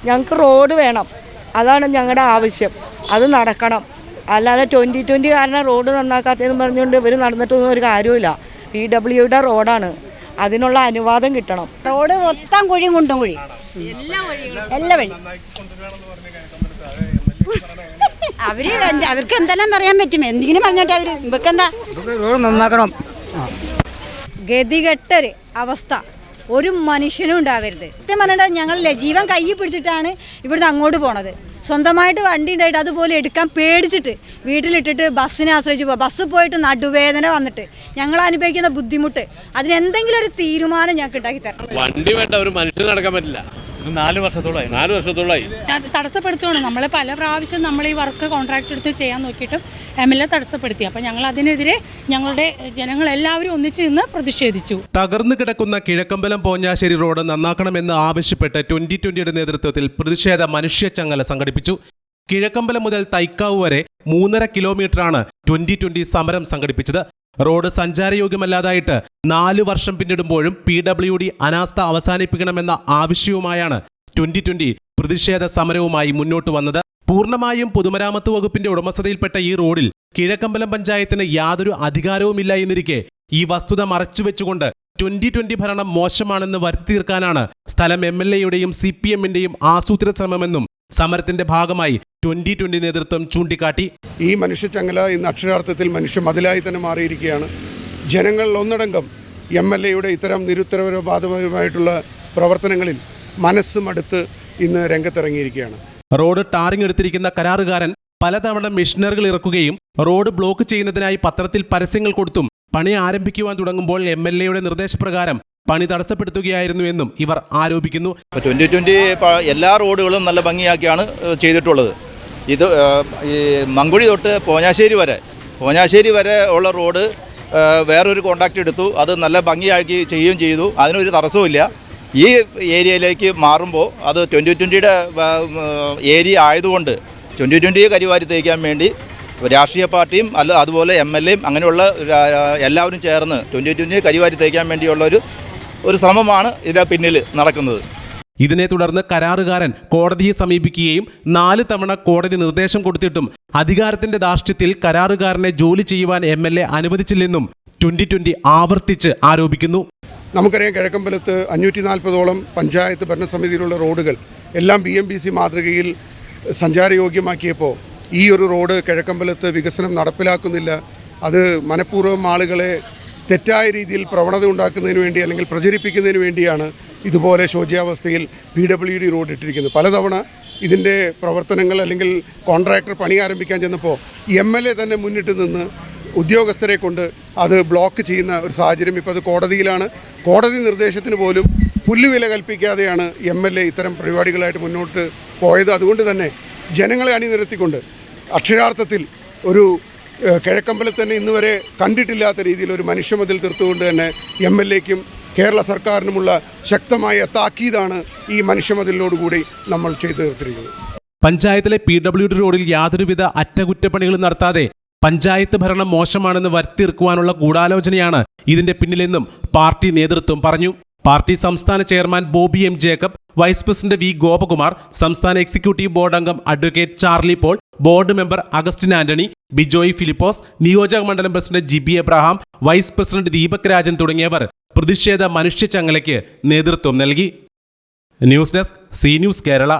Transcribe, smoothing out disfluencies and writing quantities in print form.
ഞങ്ങൾക്ക് റോഡ് വേണം, അതാണ് ഞങ്ങളുടെ ആവശ്യം. അത് നടക്കണം. അല്ലാതെ 2020 കാരണം റോഡ് നന്നാക്കാത്തതെന്ന് പറഞ്ഞുകൊണ്ട് ഇവർ നടന്നിട്ടൊന്നും ഒരു കാര്യമില്ല. PWയുടെ റോഡാണ്, അതിനുള്ള അനുവാദം കിട്ടണം. റോഡ് മൊത്തം കുഴിയും കുണ്ടും കുഴി, എല്ലാ വഴി. അവർക്ക് എന്തെല്ലാം പറയാൻ പറ്റും? എന്തെങ്കിലും പറഞ്ഞോട്ടെ അവർ. ഇവക്കെന്താ റോഡ് നന്നാക്കണം. ഗതികെട്ടൊരു അവസ്ഥ ഒരു മനുഷ്യനും ഉണ്ടാവരുത്. സത്യം പറഞ്ഞാൽ ഞങ്ങളില്ലേ ജീവൻ കയ്യിൽ പിടിച്ചിട്ടാണ് ഇവിടുന്ന് അങ്ങോട്ട് പോണത്. സ്വന്തമായിട്ട് വണ്ടി ഉണ്ടായിട്ട് അതുപോലെ എടുക്കാൻ പേടിച്ചിട്ട് വീട്ടിലിട്ടിട്ട് ബസ്സിനെ ആശ്രയിച്ച് പോവുക. ബസ് പോയിട്ട് നടുവേദന വന്നിട്ട് ഞങ്ങൾ അനുഭവിക്കുന്ന ബുദ്ധിമുട്ട്, അതിനെന്തെങ്കിലും ഒരു തീരുമാനം ഞങ്ങൾക്ക് ഉണ്ടാക്കി തരണം. വണ്ടി വേണ്ട, ഒരു മനുഷ്യന് നടക്കാൻ പറ്റില്ല. 4 വർഷത്തോളമായി തടസ്സപ്പെടുത്തുകയാണ്. നമ്മൾ പല പ്രാവശ്യം നമ്മൾ ഈ വർക്ക് കോൺട്രാക്ട് എടുത്ത് ചെയ്യാൻ നോക്കിയിട്ടും MLA തടസ്സപ്പെടുത്തി. അപ്പോൾ ഞങ്ങൾ അതിനെതിരെ ഞങ്ങളുടെ ജനങ്ങളെല്ലാവരും ഒന്നിച്ച് നിന്ന് പ്രതിഷേധിച്ചു. തകർന്നു കിടക്കുന്ന കിഴക്കമ്പലം പോഞ്ഞാശ്ശേരി റോഡ് നന്നാക്കണമെന്ന് ആവശ്യപ്പെട്ട് 2020യുടെ നേതൃത്വത്തിൽ പ്രതിഷേധ മനുഷ്യച്ചങ്ങല സംഘടിപ്പിച്ചു. കിഴക്കമ്പലം മുതൽ തൈക്കാവ് വരെ 3.5 കിലോമീറ്ററാണ് 2020 സമരം സംഘടിപ്പിച്ചത്. റോഡ് സഞ്ചാരയോഗ്യമല്ലാതായിട്ട് 4 വർഷം പിന്നിടുമ്പോഴും PWD അനാസ്ഥ അവസാനിപ്പിക്കണമെന്ന ആവശ്യവുമായാണ് 2020 പ്രതിഷേധ സമരവുമായി മുന്നോട്ട് വന്നത്. പൂർണ്ണമായും പൊതുമരാമത്ത് വകുപ്പിന്റെ ഉടമസ്ഥതയിൽപ്പെട്ട ഈ റോഡിൽ കിഴക്കമ്പലം പഞ്ചായത്തിന് യാതൊരു അധികാരവുമില്ല എന്നിരിക്കെ ഈ വസ്തുത മറച്ചുവെച്ചുകൊണ്ട് 2020 ഭരണം മോശമാണെന്ന് വരുത്തി തീർക്കാനാണ് സ്ഥലം MLAയുടെയും CPMന്റെയും ആസൂത്രിത ശ്രമമെന്നും സമരത്തിന്റെ ഭാഗമായി 2020 നേതൃത്വം ചൂണ്ടിക്കാട്ടി. ഈ മനുഷ്യച്ചങ്ങല ഇന്ന് അക്ഷരാർത്ഥത്തിൽ മനുഷ്യ മതിലായി തന്നെ മാറിയിരിക്കുകയാണ്. ജനങ്ങൾ ഒന്നടങ്കം MLAയുടെ ഇത്തരം നിരുത്തരവാദപരമായിട്ടുള്ള പ്രവർത്തനങ്ങളിൽ മനസ്സുമടുത്ത് ഇന്ന് രംഗത്തിറങ്ങിയിരിക്കുകയാണ്. റോഡ് ടാറിംഗ് എടുത്തിരിക്കുന്ന കരാറുകാരൻ പലതവണ മെഷീനറികൾ ഇറക്കുകയും റോഡ് ബ്ലോക്ക് ചെയ്യുന്നതിനായി പത്രത്തിൽ പരസ്യങ്ങൾ കൊടുത്തും പണി ആരംഭിക്കുവാൻ തുടങ്ങുമ്പോൾ MLAയുടെ നിർദ്ദേശപ്രകാരം പണി തടസ്സപ്പെടുത്തുകയായിരുന്നു എന്നും ഇവർ ആരോപിക്കുന്നു. 2020 എല്ലാ റോഡുകളും നല്ല ഭംഗിയാക്കിയാണ് ചെയ്തിട്ടുള്ളത്. ഇത് ഈ മങ്കുഴി തൊട്ട് പോഞ്ഞാശ്ശേരി വരെ ഉള്ള റോഡ് വേറൊരു കോൺട്രാക്ട് എടുത്തു, അത് നല്ല ഭംഗിയാക്കി ചെയ്യുകയും ചെയ്തു. അതിനൊരു തടസ്സവുമില്ല. ഈ ഏരിയയിലേക്ക് മാറുമ്പോൾ അത് 2020യുടെ ഏരിയ ആയതുകൊണ്ട് 2020 കരിവാരി തേക്കാൻ വേണ്ടി രാഷ്ട്രീയ പാർട്ടിയും അതുപോലെ MLAയും അങ്ങനെയുള്ള എല്ലാവരും ചേർന്ന് 2020 കരിവാരി തേക്കാൻ വേണ്ടിയുള്ള ഒരു ശ്രമമാണ് ഇതിന് പിന്നിൽ നടക്കുന്നത്. ഇതിനെ തുടർന്ന് കരാറുകാരൻ കോടതിയെ സമീപിക്കുകയും 4 തവണ കോടതി നിർദ്ദേശം കൊടുത്തിട്ടും അധികാരത്തിന്റെ ധാർഷ്ട്യത്തിൽ കരാറുകാരനെ ജോലി ചെയ്യുവാൻ MLA അനുവദിച്ചില്ലെന്നും 2020 ആവർത്തിച്ച് ആരോപിക്കുന്നു. നമുക്കറിയാം, കിഴക്കമ്പലത്ത് 540ഓളം പഞ്ചായത്ത് ഭരണസമിതിയിലുള്ള റോഡുകൾ എല്ലാം BMBC മാതൃകയിൽ സഞ്ചാരയോഗ്യമാക്കിയപ്പോൾ ഈ ഒരു റോഡ് കിഴക്കമ്പലത്ത് വികസനം നടപ്പിലാക്കുന്നില്ല. അത് മനഃപൂർവ്വം ആളുകളെ തെറ്റായ രീതിയിൽ പ്രവണത ഉണ്ടാക്കുന്നതിന് വേണ്ടി അല്ലെങ്കിൽ പ്രചരിപ്പിക്കുന്നതിന് വേണ്ടിയാണ് ഇതുപോലെ ശോച്യാവസ്ഥയിൽ PWD റോഡ് ഇട്ടിരിക്കുന്നത്. പലതവണ ഇതിൻ്റെ പ്രവർത്തനങ്ങൾ അല്ലെങ്കിൽ കോൺട്രാക്ടർ പണി ആരംഭിക്കാൻ ചെന്നപ്പോൾ MLA തന്നെ മുന്നിട്ട് നിന്ന് ഉദ്യോഗസ്ഥരെ കൊണ്ട് അത് ബ്ലോക്ക് ചെയ്യുന്ന ഒരു സാഹചര്യം ഇപ്പോൾ അത് കോടതിയിലാണ്. കോടതി നിർദ്ദേശത്തിന് പോലും പുല്ലുവില കൽപ്പിക്കാതെയാണ് MLA ഇത്തരം പരിപാടികളായിട്ട് മുന്നോട്ട് പോയത്. അതുകൊണ്ട് തന്നെ ജനങ്ങളെ അണിനിരത്തിക്കൊണ്ട് അക്ഷരാർത്ഥത്തിൽ ഒരു കിഴക്കമ്പലത്ത് തന്നെ ഇന്നുവരെ കണ്ടിട്ടില്ലാത്ത രീതിയിൽ ഒരു മനുഷ്യമതിൽ തീർത്തുകൊണ്ട് തന്നെ MLAയ്ക്കും കേരള സർക്കാരിനുമുള്ള ശക്തമായ താക്കീതാണ് ഈ മനുഷ്യമതിലിനോടുകൂടി നമ്മൾ ചെയ്തു തീർത്തിരിക്കുന്നത്. പഞ്ചായത്തിലെ PWD റോഡിൽ യാതൊരുവിധ അറ്റകുറ്റപ്പണികളും നടത്താതെ പഞ്ചായത്ത് ഭരണം മോശമാണെന്ന് വരുത്തിത്തീർക്കുവാനുള്ള ഗൂഢാലോചനയാണ് ഇതിന്റെ പിന്നിലെന്നും പാർട്ടി നേതൃത്വം പറഞ്ഞു. പാർട്ടി സംസ്ഥാന chairman Bobby M. Jacob, vice president V. Gopakumar, സംസ്ഥാന എക്സിക്യൂട്ടീവ് ബോർഡ് അംഗം advocate Charlie Paul, board member Augustine Antony, Bijoy Philipose, നിയോജക മണ്ഡലം president Jibi Abraham, vice president Deepak Rajan തുടങ്ങിയവർ പ്രതിഷേധ മനുഷ്യച്ചങ്ങലയ്ക്ക് നേതൃത്വം നൽകി. News desk, C news Kerala.